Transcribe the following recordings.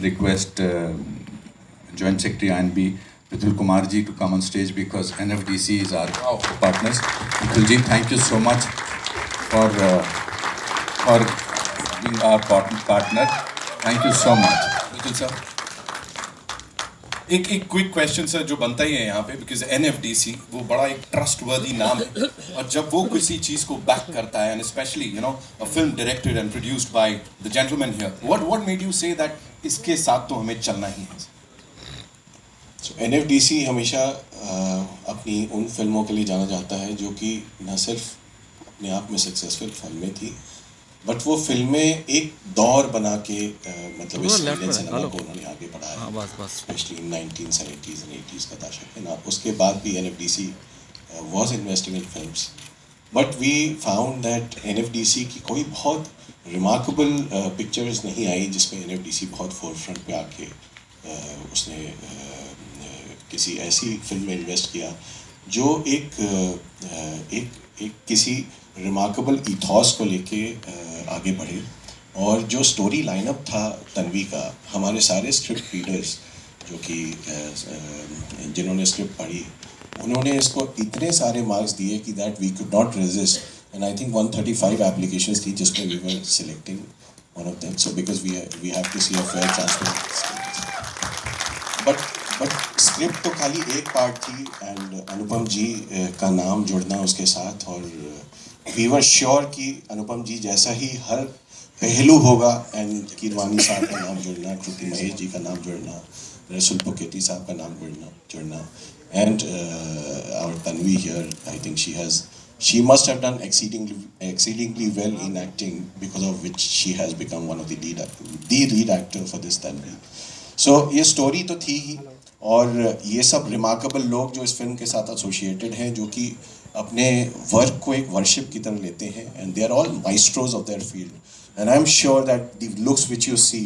request Joint Secretary INB Vitul Kumar ji to come on stage because NFDC is our partners. Vitul ji, thank you so much for being our partner. Thank you so much. बिल्कुल sir, एक quick question sir जो बनता ही है यहाँ पे, because NFDC वो बड़ा एक ट्रस्टवर्दी नाम है, और जब वो किसी चीज़ को बैक करता है, and specially a film directed and produced by the gentleman here, what made you say that इसके साथ तो हमें चलना ही है? NFDC हमेशा अपनी उन फिल्मों के लिए जाना जाता है जो कि न सिर्फ अपने आप में सक्सेसफुल फिल्में थी, बट वो फिल्में एक दौर बना के मतलब इस इंडियन सिनेमा को उन्होंने आगे बढ़ाया, specially in 1970s and 80s का दशक है ना। उसके बाद भी NFDC was investing in films, but we found that NFDC की कोई बहुत रिमार्केबल पिक्चर्स नहीं आई जिसमें NFDC बहुत फोरफ्रंट पे आके उसने किसी ऐसी फिल्म में इन्वेस्ट किया जो एक किसी रिमार्केबल इथॉस को लेके आगे बढ़े। और जो स्टोरी लाइनअप था तन्वी का, हमारे सारे स्क्रिप्ट रीडर्स जो कि जिन्होंने स्क्रिप्ट पढ़ी, उन्होंने इसको इतने सारे मार्क्स दिए कि that we could not resist, and I think 135 applications थी जिसमें we were selecting one of them, so because we have to see a fair transparent. But script तो खाली एक पार्ट थी, एंड अनुपम जी का नाम जुड़ना उसके साथ, और वी वर श्योर कि अनुपम जी जैसा ही हर पहलू होगा, एंड कीरवानी साहब का नाम जुड़ना, कृति महेश जी का नाम जुड़ना, रसुल पुकेटी साहब का नाम जुड़ना, and our Tanvi here, I think she must have done exceedingly well in acting, because of which she has become one of the lead actor for this Tanvi. So ये स्टोरी तो थी ही, और ये सब रिमार्केबल लोग जो इस फिल्म के साथ एसोसिएटेड हैं, जो कि अपने वर्क को एक वर्शिप की तरह लेते हैं, and they are all maestros of their field, and I am sure that the looks which you see,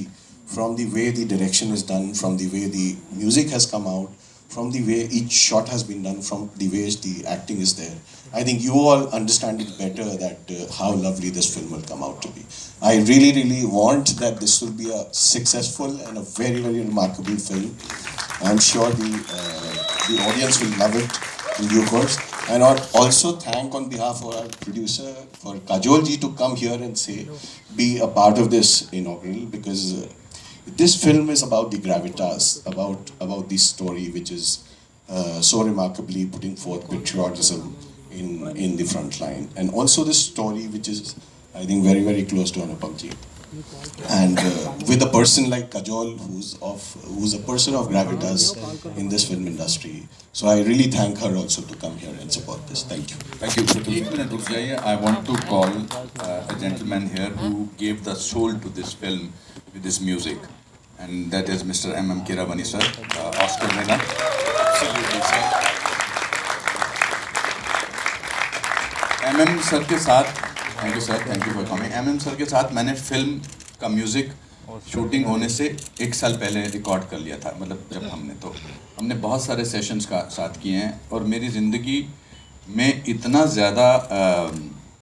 from the way the direction is done, from the way the music has come out, from the way each shot has been done, from the way the acting is there, I think you all understand it better that how lovely this film will come out to be. I really want that this will be a successful and a very remarkable film. I'm sure the audience will love it in due course. And I also thank on behalf of our producer for Kajol ji to come here and be a part of this inaugural, because this film is about the gravitas, about the story which is so remarkably putting forth patriotism in the front line, and also this story which is, I think, very close to Anupam ji, and with a person like Kajol who's a person of gravitas in this film industry. So I really thank her also to come here and support this. Thank you. Thank you. एक minute रुक जाइए. I want to call a gentleman here who gave the soul to this film with his music, and that is Mr. M.M. Keeravani sir, Oscar winner. MM sir के साथ, thank you sir, thank you for coming. MM sir के साथ मैंने film का music shooting होने से 1 साल पहले रिकॉर्ड कर लिया था. मतलब जब हमने बहुत सारे सेशंस का साथ किए हैं, और मेरी ज़िंदगी में इतना ज़्यादा